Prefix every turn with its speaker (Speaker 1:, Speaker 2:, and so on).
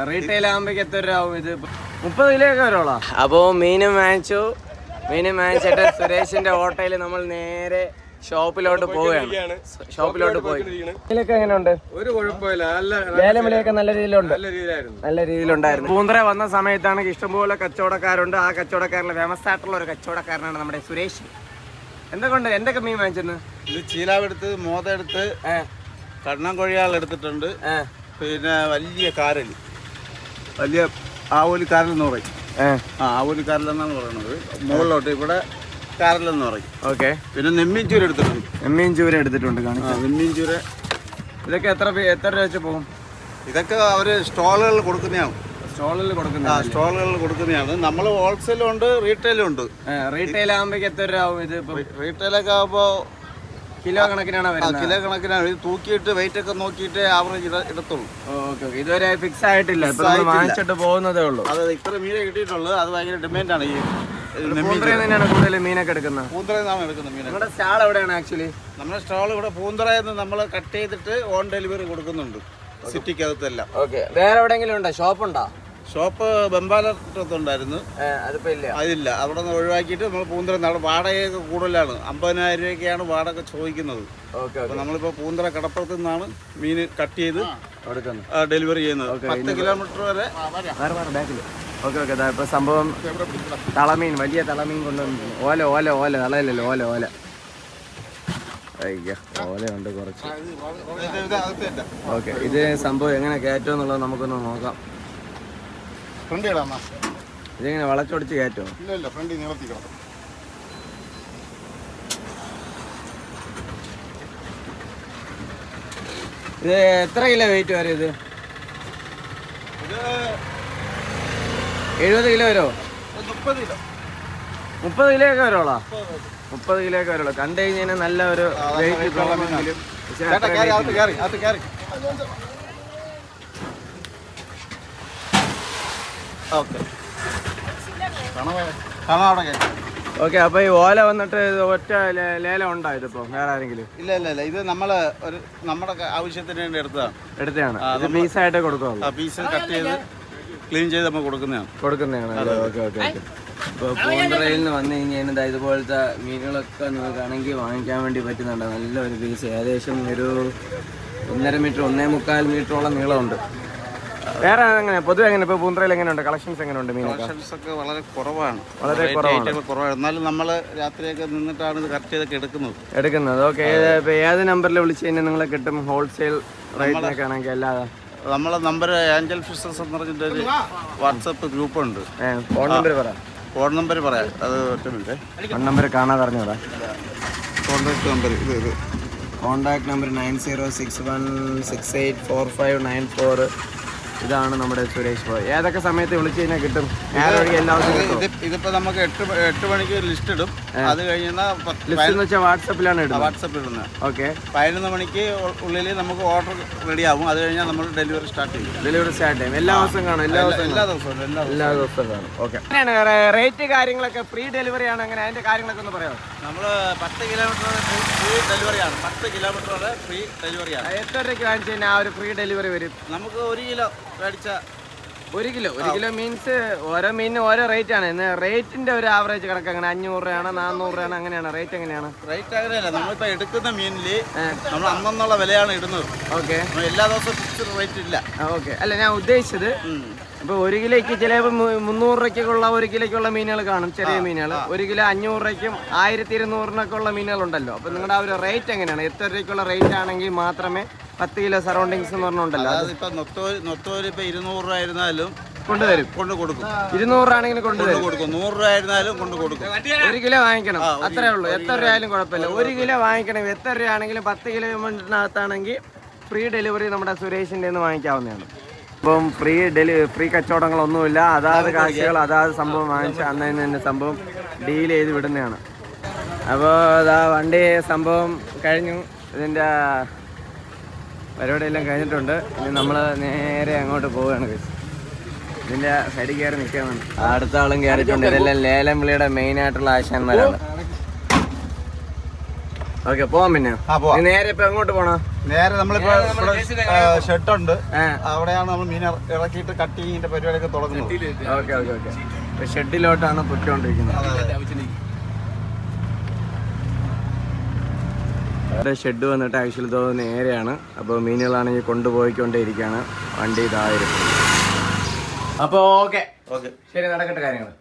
Speaker 1: Retail ആകുമ്പോഴേക്ക് എത്ര രൂപ ആവും ഇത്? 30 കിലോയൊക്കെ വരുള്ളൂ. അപ്പോൾ മീനും വാങ്ങിച്ചിട്ട് സുരേഷിന്റെ ഹോട്ടലിൽ നമ്മൾ നേരെ ഷോപ്പിലോട്ട് പോവുകയാണ്. ഷോപ്പിലോട്ട് പോയി ഇതിലൊക്കെ എങ്ങനെയുണ്ട്? ഒരു കുഴപ്പമില്ല. ലേലമിളിയൊക്കെ നല്ല രീതിയിലുണ്ടായിരുന്നു. പൂന്തറ വന്ന സമയത്താണ് ഇഷ്ടംപോലെ കച്ചവടക്കാരുണ്ട്. ആ കച്ചവടക്കാരിലെ ഫേമസ് ആയിട്ടുള്ള ഒരു കച്ചവടക്കാരനാണ് നമ്മുടെ സുരേഷ്. എന്തൊക്കെ മീൻ വാങ്ങിച്ചെന്ന്?
Speaker 2: ഇത് ചീലാവെടുത്ത്, മോതെടുത്ത്, കണ്ണൻ കൊഴിയാൾ എടുത്തിട്ടുണ്ട്. പിന്നെ വലിയ ആവോലിക്കാരൽ എന്ന് പറയും. ആവോലിക്കാരൽ എന്നാണ് പറയുന്നത്. മുകളിലോട്ട് ഇവിടെ കാരലെന്ന് പറയും. ഓക്കെ. പിന്നെ നെമ്മീൻ ചൂര എടുത്തിട്ടുണ്ട്. നെമ്മീൻ ചൂര ഇതൊക്കെ എത്ര രൂപ വെച്ച് പോകും? ഇതൊക്കെ അവര് സ്റ്റാളുകളിൽ കൊടുക്കുന്നതാണ്. നമ്മൾ ഹോൾസെയിലും ഉണ്ട്, റീറ്റെയിലും ഉണ്ട്.
Speaker 1: റീറ്റെയിൽ ആകുമ്പോഴേക്ക് എത്ര രൂപ ആവും ഇത്?
Speaker 2: റീറ്റെയിലൊക്കെ ആകുമ്പോൾ
Speaker 1: കിലോ കണക്കിനാണ്
Speaker 2: ഇത് തൂക്കിയിട്ട് വെയിറ്റ് ഒക്കെ നോക്കിയിട്ട് ആവറേജ് ഇടത്തുള്ളൂ.
Speaker 1: ഇതുവരെ ഫിക്സ് ആയിട്ടില്ല, വാങ്ങിച്ചിട്ട് പോകുന്നതേ ഉള്ളൂ.
Speaker 2: അത് ഇത്ര മീനെ കിട്ടിയിട്ടുള്ളൂ. അത് ഭയങ്കര ഡിമാൻഡാണ്. ഈ
Speaker 1: പൂന്തറയിൽ തന്നെയാണ് കൂടുതൽ മീനൊക്കെ എടുക്കുന്നത്.
Speaker 2: പൂന്തറയിൽ നിന്നാണ് എടുക്കുന്നത് മീൻ.
Speaker 1: നമ്മുടെ സ്റ്റാൾ എവിടെയാണ്? ആക്ച്വലി നമ്മുടെ
Speaker 2: സ്റ്റാൾ ഇവിടെ പൂന്തറയിൽ നിന്ന് നമ്മൾ കട്ട് ചെയ്തിട്ട് ഓൺ ഡെലിവറി കൊടുക്കുന്നുണ്ട് സിറ്റിക്കകത്തെല്ലാം.
Speaker 1: ഓക്കെ. വേറെ എവിടെയെങ്കിലും ഉണ്ടോ? ഷോപ്പുണ്ടോ?
Speaker 2: ഷോപ്പ് ബെമ്പാലത്തുണ്ടായിരുന്നു, അതില്ല. അവിടെ നിന്ന് ഒഴിവാക്കിയിട്ട് നമ്മൾ പൂന്തറ. അവിടെ വാടകയൊക്കെ കൂടുതലാണ്. 50,000 രൂപയൊക്കെയാണ് വാടക ചോദിക്കുന്നത്. അപ്പോൾ നമ്മളിപ്പോൾ പൂന്തറ കടപ്പുറത്ത് നിന്നാണ് മീൻ കട്ട് ചെയ്ത് ഡെലിവറി ചെയ്യുന്നത്. 10 കിലോമീറ്റർ വരെ.
Speaker 1: ഓക്കെ. ഇപ്പൊ സംഭവം തളമീൻ, വലിയ തളമീൻ കൊണ്ടുവന്നിട്ടുണ്ട്. ഓല തളയില്ലല്ലോ, ഓല ഓലയുണ്ട് കുറച്ച്. ഓക്കെ. ഇത് സംഭവം എങ്ങനെ കയറ്റം എന്നുള്ളത് നമുക്കൊന്ന് നോക്കാം. ഇതെങ്ങനെ വളച്ചൊടിച്ച് കയറ്റോ? ഇത് എത്ര കിലോ വെയിറ്റ് വരും? ഇത് 70 കിലോ വരുമോ? 30 കിലോയൊക്കെ വരുള്ളൂ. 30 കിലോയൊക്കെ വരുള്ളൂ. കണ്ടു കഴിഞ്ഞാൽ നല്ല ഒരു വെയിറ്റ് തോന്നുമെങ്കിലും ഓക്കെ. അപ്പൊ ഈ ഓല വന്നിട്ട് ഒറ്റ ലേലം ഉണ്ടോ ഇതിപ്പോ? വേറെ ആരെങ്കിലും?
Speaker 2: ഇല്ല. ഇത് നമ്മുടെ ആവശ്യത്തിന് വേണ്ടി എടുത്തതാണ്.
Speaker 1: ഇത് പീസായിട്ട് കൊടുക്കുമോ?
Speaker 2: പീസ് കട്ട് ചെയ്ത് ക്ലീൻ ചെയ്ത് നമ്മൾ കൊടുക്കുന്നതാണ്.
Speaker 1: ഓക്കെ. ഇപ്പോൾ പൂന്തറയിൽ നിന്ന് വന്നു കഴിഞ്ഞാൽ ഇതുപോലത്തെ മീനുകളൊക്കെ നോക്കുകയാണെങ്കിൽ വാങ്ങിക്കാൻ വേണ്ടി പറ്റുന്നുണ്ട്. നല്ലൊരു പീസ്, ഏകദേശം ഒരു 1.5 മീറ്റർ 1.25 മീറ്ററോളം നീളമുണ്ട്. വേറെ എങ്ങനെ പൊതുവെ എങ്ങനെ ഇപ്പോൾ പൂന്തറയിൽ എങ്ങനെയുണ്ട്? കളക്ഷൻസ് എങ്ങനെയുണ്ട്?
Speaker 2: കളക്ഷൻസ് ഒക്കെ വളരെ കുറവാണ്. എന്നാലും നമ്മൾ രാത്രിയൊക്കെ നിന്നിട്ടാണ് ഇത് കറക്റ്റ് ചെയ്തൊക്കെ എടുക്കുന്നത്.
Speaker 1: ഓക്കെ. ഇപ്പോൾ ഏത് നമ്പറിൽ വിളിച്ച് കഴിഞ്ഞാൽ നിങ്ങളെ കിട്ടും? ഹോൾസെയിൽ റേറ്റിനൊക്കെ ആണെങ്കിൽ അല്ലാതെ
Speaker 2: നമ്മളെ നമ്പർ ഏഞ്ചൽ ഫിഷസ് എന്ന് പറഞ്ഞിട്ട് ഒരു വാട്സപ്പ് ഗ്രൂപ്പുണ്ട്.
Speaker 1: ഫോൺ നമ്പർ
Speaker 2: പറയാം. അത് ഒറ്റ മിനിറ്റ്.
Speaker 1: ഫോൺ നമ്പർ കാണാതെ അറിഞ്ഞോടാ.
Speaker 2: Contact
Speaker 1: number 9061684594. ഇതാണ് നമ്മുടെ സുരേഷ് ബോയ്. ഏതൊക്കെ സമയത്ത് വിളിച്ചു കഴിഞ്ഞാൽ കിട്ടും?
Speaker 2: ഇതിപ്പോ നമുക്ക് 8 മണിക്ക് ലിസ്റ്റ് ഇടും. അത് കഴിഞ്ഞാൽ
Speaker 1: വാട്സപ്പിലാണ്
Speaker 2: ഇടുന്നത്. ഓക്കെ. 11 മണിക്ക് ഉള്ളിൽ നമുക്ക് ഓർഡർ റെഡി ആവും. അത് കഴിഞ്ഞാൽ നമ്മൾ ഡെലിവറി സ്റ്റാർട്ട് ചെയ്യും. എല്ലാ ദിവസവും കാണും. എല്ലാ ദിവസവും കാണും. ഓക്കെ. റേറ്റ് കാര്യങ്ങളൊക്കെ ഫ്രീ ഡെലിവറി ആണ്. അങ്ങനെ അതിന്റെ കാര്യങ്ങളൊക്കെ ഒന്ന് പറയാം. നമ്മൾ 10 കിലോമീറ്റർ ഫ്രീ ഡെലിവറിയാണ്. 10 കിലോമീറ്റർ വരെ ഫ്രീ ഡെലിവറിയാണ്.
Speaker 1: എത്ര രൂപയ്ക്ക് വാങ്ങിച്ചു കഴിഞ്ഞാൽ ആ ഒരു ഫ്രീ ഡെലിവറി വരും?
Speaker 2: നമുക്ക് 1 കിലോ മേടിച്ച
Speaker 1: 1 കിലോ മീൻസ് ഓരോ മീനിന് ഓരോ റേറ്റ് ആണ്. റേറ്റിന്റെ ഒരു ആവറേജ് കണക്ക് അങ്ങനെ 500 രൂപയാണ്, 400 രൂപയാണ്, അങ്ങനെയാണ് റേറ്റ്? എങ്ങനെയാണ്
Speaker 2: റേറ്റ്? അങ്ങനെയല്ല. നമ്മളിപ്പോ എടുക്കുന്ന മീനില് നമ്മൾ അന്നുള്ള വിലയാണ് ഇടുന്നത്. ഓക്കെ. എല്ലാ ദിവസവും ഫിക്സ്ഡ് റേറ്റ് ഇല്ല.
Speaker 1: ഓക്കെ. അല്ല, ഞാൻ ഉദ്ദേശിച്ചത് ഇപ്പോൾ 1 കിലോയ്ക്ക് ചിലപ്പോൾ 300 രൂപയ്ക്കുള്ള 1 കിലോയ്ക്കുള്ള മീനുകൾ കാണും, ചെറിയ മീനുകൾ. 1 കിലോ 500 രൂപയ്ക്കും 1200 ഉള്ള മീനുകളുണ്ടല്ലോ. അപ്പോൾ നിങ്ങളുടെ ആ ഒരു റേറ്റ് എങ്ങനെയാണ്? എത്ര രൂപയ്ക്കുള്ള റേറ്റ് ആണെങ്കിൽ മാത്രമേ 10 കിലോ സറൗണ്ടിങ്സ് എന്ന് പറഞ്ഞുണ്ടല്ലോ.
Speaker 2: അതിപ്പോ നൊത്തോര് ഇപ്പൊ 200 രൂപ ആയിരുന്നാലും
Speaker 1: കൊണ്ടുകൊടുക്കും. 200 ആണെങ്കിലും കൊണ്ടുവരും.
Speaker 2: 100 രൂപ ആയിരുന്നാലും കൊണ്ടുകൊടുക്കും.
Speaker 1: 1 കിലോ വാങ്ങിക്കണം, അത്രേ ഉള്ളൂ. എത്ര രൂപ ആയാലും കുഴപ്പമില്ല. 1 കിലോ വാങ്ങിക്കണം. എത്ര രൂപ ആണെങ്കിലും 10 കിലോമീറ്ററിനകത്താണെങ്കിൽ ഫ്രീ ഡെലിവറി നമ്മുടെ സുരേഷിൻ്റെ നിന്ന് വാങ്ങിക്കാവുന്നതാണ്. ഇപ്പം ഫ്രീ കച്ചവടങ്ങളൊന്നുമില്ല. അതാത് കാശുകൾ അതാത് സംഭവം വാങ്ങിച്ച് അന്ന് തന്നെ സംഭവം ഡീൽ ചെയ്ത് വിടുന്നതാണ്. അപ്പോൾ അതാ വണ്ടി സംഭവം കഴിഞ്ഞു. ഇതിൻ്റെ പരിപാടിയെല്ലാം കഴിഞ്ഞിട്ടുണ്ട്. ഇനി നമ്മൾ നേരെ അങ്ങോട്ട് പോവുകയാണ്. ഇതിൻ്റെ സൈഡിൽ കയറി നിൽക്കുകയാണ്. അടുത്ത ആളും കയറിയിട്ടുണ്ട്. ഇതെല്ലാം ലേലം വിളിയുടെ മെയിനായിട്ടുള്ള ആശാന്മാരാണ്. ഓക്കെ പോവാം. പിന്നെ നീ നേരെ ഇപ്പൊ എങ്ങോട്ട് പോണോ?
Speaker 2: നേരെ നമ്മളിപ്പോ ഷെഡുണ്ട്, അവിടെയാണ് നമ്മൾ മീൻ ഇറക്കിയിട്ട് കട്ടിങ്ങിന്റെ പരിപാടിയൊക്കെ തുടങ്ങുന്നത്.
Speaker 1: Okay okay okay. ഇപ്പൊ ഷെഡിലോട്ടാണ് പൊയ്ക്കൊണ്ടിരിക്കുന്നത്. ഷെഡ് വന്നിട്ട് ആക്ച്വലി തോന്നുന്നത് നേരെയാണ്. അപ്പോൾ മീനുകളാണെങ്കിൽ കൊണ്ടുപോയിക്കൊണ്ടേ ഇരിക്കുകയാണ്. വണ്ടി ഇതായിരുന്നു. അപ്പോൾ ഓക്കെ ശരി, നടക്കട്ടെ കാര്യങ്ങൾ.